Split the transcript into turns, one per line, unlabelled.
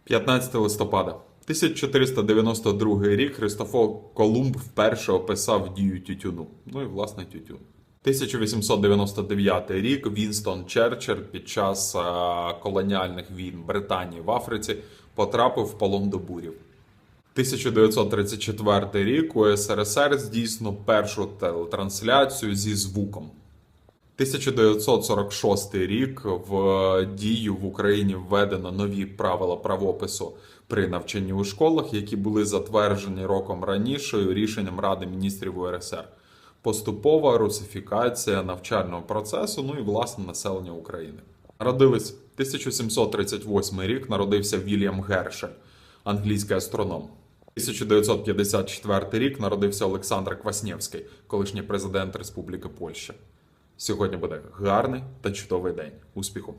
15 листопада. 1492 рік Христофор Колумб вперше описав дію тютюну. Ну і власне тютюн. 1899 рік Вінстон Черчилль під час колоніальних війн Британії в Африці потрапив в полон до бурів. 1934 рік у СРСР здійснено першу телетрансляцію зі звуком. 1946 рік в дію в Україні введено нові правила правопису при навчанні у школах, які були затверджені роком раніше рішенням Ради міністрів УРСР. Поступова русифікація навчального процесу, ну і власне населення України. Народились 1738 рік, народився Вільям Гершель, англійський астроном. 1954 рік народився Олександр Кваснєвський, колишній президент Республіки Польща. Сьогодні буде гарний та чудовий день. Успіху!